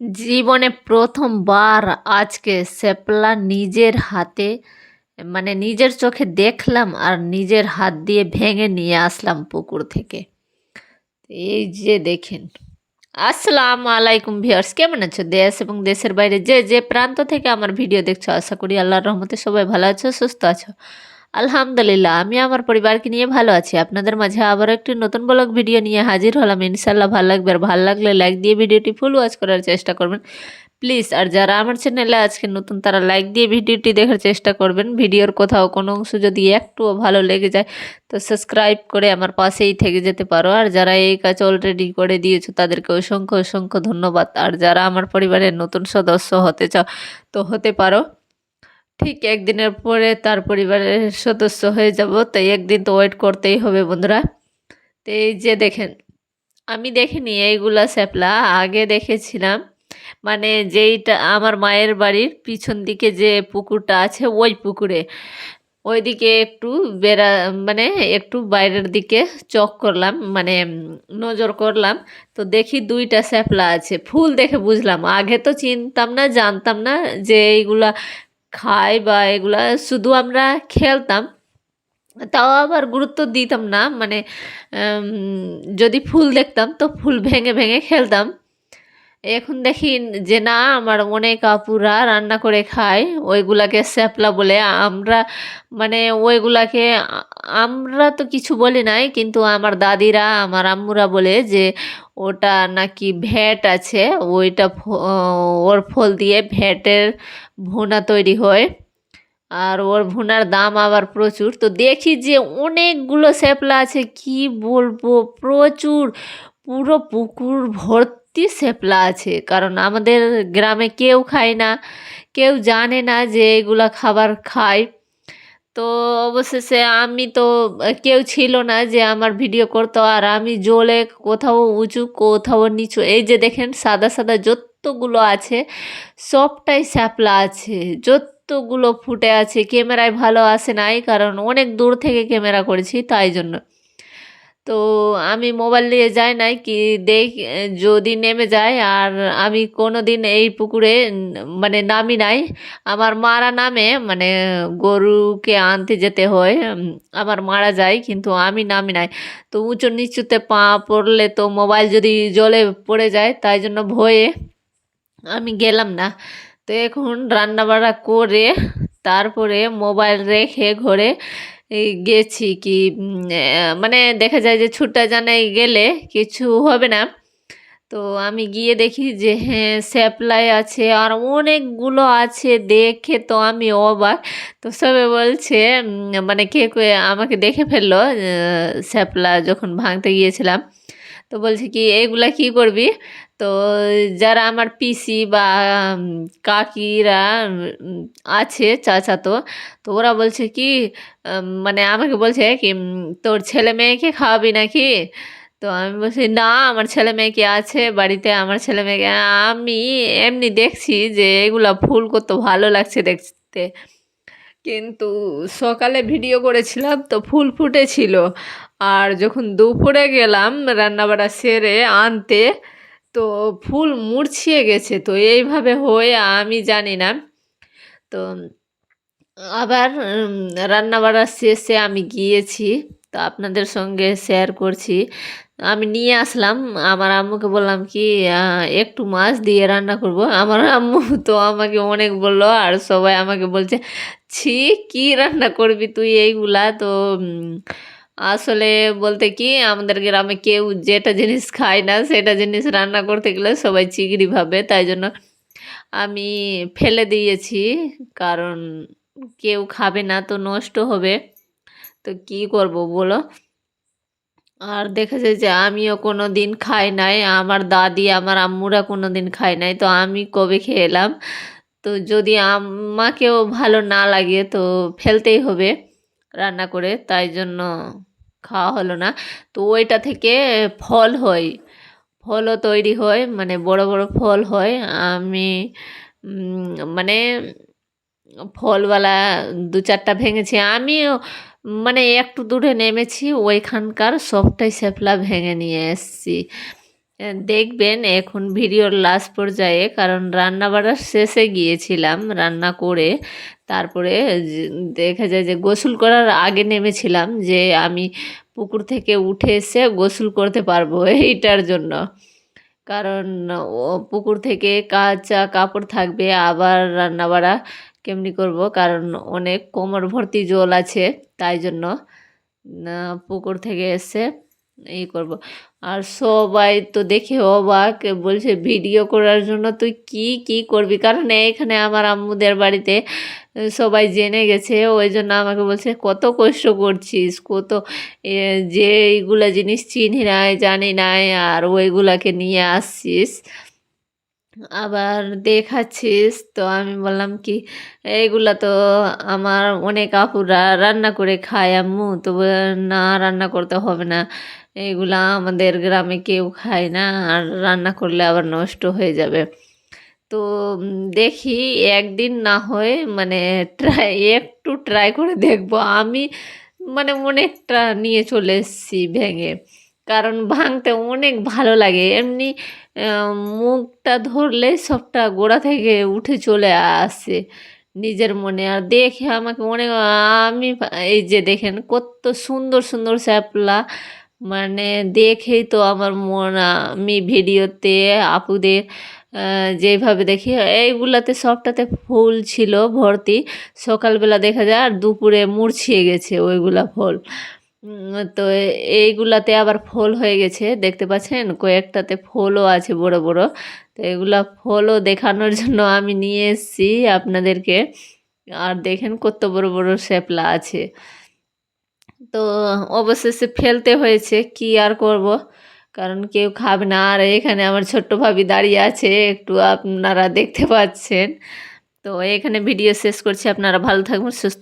জীবনে প্রথমবার আজকে শাপলা নিজের হাতে মানে নিজের চোখে দেখলাম আর নিজের হাত দিয়ে ভেঙে নিয়ে আসলাম পুকুর থেকে। এই যে দেখেন। আসসালামু আলাইকুম ভিউয়ার্স, কেমন আছো? দেশ এবং দেশের বাইরে যে যে প্রান্ত থেকে আমার ভিডিও দেখছো, আশা করি আল্লাহর রহমতে সবাই ভালো আছো, সুস্থ আছো। আলহামদুলিল্লাহ, আমি আমার পরিবারকে নিয়ে ভালো আছি। আপনাদের মাঝে আবার একটি নতুন ব্লগ ভিডিও নিয়ে হাজির হলাম। ইনশাল্লাহ ভালো লাগবে, আর ভালো লাগলে লাইক দিয়ে ভিডিওটি ফুল ওয়াচ করার চেষ্টা করবেন প্লিজ। আর যারা আমার চ্যানেলে আজকে নতুন, তারা লাইক দিয়ে ভিডিওটি দেখার চেষ্টা করবেন। ভিডিওর কোথাও কোনো অংশ যদি একটুও ভালো লেগে যায় তো সাবস্ক্রাইব করে আমার পাশেই থেকে যেতে পারো। আর যারা এই কাজ অলরেডি করে দিয়েছো তাদেরকে অসংখ্য অসংখ্য ধন্যবাদ। আর যারা আমার পরিবারের নতুন সদস্য হতে চাও তো হতে পারো। ঠিক একদিনের পরে তার পরিবারের সদস্য হয়ে যাব, তাই একদিন তো ওয়েট করতেই হবে বন্ধুরা। তো এই যে দেখেন, আমি দেখিনি এইগুলা শ্যাপলা, আগে দেখেছিলাম। মানে যেইটা আমার মায়ের বাড়ির পিছন দিকে যে পুকুরটা আছে ওই পুকুরে, ওইদিকে একটু বেড়া মানে একটু বাইরের দিকে চোখ করলাম, মানে নজর করলাম। তো দেখি দুইটা শ্যাপলা আছে। ফুল দেখে বুঝলাম, আগে তো চিনতাম না, জানতাম না যে এইগুলা খাই বা এগুলা, শুধু আমরা খেলতাম, তাও আবার গুরুত্ব দিতাম না। মানে যদি ফুল দেখতাম তো ফুল ভেঙে ভেঙে খেলতাম। এখন দেখি যে না, আমার অনেক আপুরা রান্না করে খায় ওইগুলাকে শ্যাপলা বলে। আমরা মানে ওইগুলাকে আমরা তো কিছু বলি নাই, কিন্তু আমার দাদিরা আমার আম্মুরা বলে যে ওটা নাকি ভ্যাট আছে, ওইটা ওর ফল দিয়ে ভ্যাটের ভুনা তৈরি হয়। আর ওর ভুনার দাম আবার প্রচুর। তো দেখি যে অনেকগুলো শ্যাপলা আছে, কি বলবো, প্রচুর। পুরো পুকুর ভর্তি শ্যাপলা আছে, কারণ আমাদের গ্রামে কেউ খায় না, কেউ জানে না যে এগুলা খাবার খায়। তো অবশেষে আমি তো কেউ ছিল না যে আমার ভিডিও করতো, আর আমি জলে কোথাও উঁচু কোথাও নিচু, এই যে দেখেন সাদা সাদা যতগুলো আছে সবটাই শ্যাপলা আছে, যতগুলো ফুটে আছে। ক্যামেরায় ভালো আসে নাই, কারণ অনেক দূর থেকে ক্যামেরা করেছি তাই জন্য। তো আমি মোবাইল নিয়ে যাই নাই কি, যদি নেমে যায়। আর আমি কোনো দিন এই পুকুরে মানে নামি নাই। আমার মারা নামে, মানে গরুকে আনতে যেতে হয়, আমার মারা যায়, কিন্তু আমি নামি নাই। তো উঁচু নিচুতে পা পড়লে তো মোবাইল যদি জলে পড়ে যায়, তাই জন্য ভয়ে আমি গেলাম না। তো এখন রান্নাবাড়া করে তারপরে মোবাইল রেখে ঘরে গেছি কি, মানে দেখা যায় যে ছুটা জানাই গেলে কিছু হবে না। তো আমি গিয়ে দেখি যে হ্যাঁ স্যাপ্লাই আছে, আর অনেকগুলো আছে, দেখে তো আমি অবাক। তো সবে বলছে মানে কে কে আমাকে দেখে ফেললো স্যাপলা যখন ভাঙতে গিয়েছিলাম। তো বলছে কি এইগুলা কি করবি? তো যারা আমার পিসি বা কাকিরা উম, আছে চাচাতো, তো ওরা বলছে কি মানে আমাকে বলছে কি তোর ছেলে মেয়েকে খাওয়াবি নাকি? তো আমি বলছি না, আমার ছেলে মেয়েকে আছে বাড়িতে, আমার ছেলে মেয়েকে আমি এমনি দেখছি যে এগুলা ফুল কত ভালো লাগছে দেখতে। কিন্তু সকালে ভিডিও করেছিলাম তো ফুল ফুটেছিল, আর যখন দুপুরে গেলাম রান্নাবাড়া সেরে আনতে তো ফুল মুরছিয়ে গেছে। তো এইভাবে হয়ে আমি জানি না। তো আবার রান্নাবাড়া শেষে আমি গিয়েছি, তো আপনাদের সঙ্গে শেয়ার করছি। আমি নিয়ে আসলাম, আমার আম্মুকে বললাম কি একটু মাছ দিয়ে রান্না করব। আমার আম্মু তো আমাকে অনেক বললো, আর সবাই আমাকে বলছে ছি, কি রান্না করবি তুই এইগুলা? তো আসলে বলতে কি, আমাদের গ্রামে কেউ যেটা জিনিস খায় না সেটা জিনিস রান্না করতে গেলে সবাই চিংড়ি ভাবে, তাই জন্য আমি ফেলে দিয়েছি। কারণ কেউ খাবে না তো নষ্ট হবে, তো কি করব বলো। আর দেখা যায় যে আমিও কোনো দিন খাই নাই, আমার দাদি আমার আম্মুরা কোনো দিন খায় নাই, তো আমি কবে খেয়ে এলাম। তো যদি আমাকেও ভালো না লাগে তো ফেলতেই হবে রান্না করে, তাই জন্য খাওয়া হলো না। তো ওইটা থেকে ফল হয়, ফলও তৈরি হয়, মানে বড় বড় ফল হয়। আমি মানে ফলওয়ালা দু চারটা ভেঙেছি আমিও, মানে একটু দূরে নেমেছি ওইখানকার সবটাই শ্যাপলা ভেঙে নিয়ে এসেছি। দেখবেন এখন ভিডিওর লাস্ট পর্যায়ে, কারণ রান্না বাড়ার শেষে গিয়েছিলাম রান্না করে, তারপরে দেখা যায় যে গোসল করার আগে নেমেছিলাম যে আমি পুকুর থেকে উঠে এসে গোসল করতে পারবো এইটার জন্য। কারণ পুকুর থেকে কাচা কাপড় থাকবে, আবার রান্না বাড়া কেমনি করব, কারণ অনেক কোমর ভর্তি জল আছে, তাই জন্য পুকুর থেকে এসে এই করব। আর সবাই তো দেখে অবাক, বলছে ভিডিও করার জন্য তুই কি কি করবি, কারণ এখানে আমার আম্মুদের বাড়িতে সবাই জেনে গেছে, ওই জন্য আমাকে বলছে কত কষ্ট করছিস, কত যে এইগুলা জিনিস চিনি নাই জানি নাই আর ওইগুলাকে নিয়ে আসছিস আবার দেখাচ্ছিস। তো আমি বললাম কি এইগুলা তো আমার অনেক আপুরা রান্না করে খায় আম্মু, তো না রান্না করতে হবে না, এগুলা আমাদের গ্রামে কেউ খায় না, আর রান্না করলে আবার নষ্ট হয়ে যাবে। তো দেখি একদিন না হয় মানে একটু ট্রাই করে দেখবো আমি, মানে অনেকটা নিয়ে চলে এসেছি ভেঙে, কারণ ভাঙতে অনেক ভালো লাগে। এমনি মুখটা ধরলে সবটা গোড়া থেকে উঠে চলে আসে নিজের মনে, আর দেখে আমাকে অনেক আমি এই যে দেখেন কত সুন্দর সুন্দর শ্যাপলা, মানে দেখেই তো আমার মন, আমি ভিডিওতে আপুদের যেইভাবে দেখি এইগুলাতে সবটাতে ফুল ছিল ভর্তি, সকালবেলা দেখা যায় আর দুপুরে মুরছিয়ে গেছে ওইগুলা ফল। তো এইগুলাতে আবার ফল হয়ে গেছে, দেখতে পাচ্ছেন কয়েকটাতে ফলও আছে বড় বড়। তো এগুলা ফলও দেখানোর জন্য আমি নিয়ে এসেছি আপনাদেরকে, আর দেখেন কত বড় বড় শ্যাপলা আছে। তো অবশেষে ফেলতে হয়েছে, কি আর করব, কারণ কেউ খাবে না। আর এখানে আমার ছোট্ট ভাবি দাঁড়িয়ে আছে, একটু আপনারা দেখতে পাচ্ছেন। তো এখানে ভিডিও শেষ করছি, আপনারা ভালো থাকবেন, সুস্থ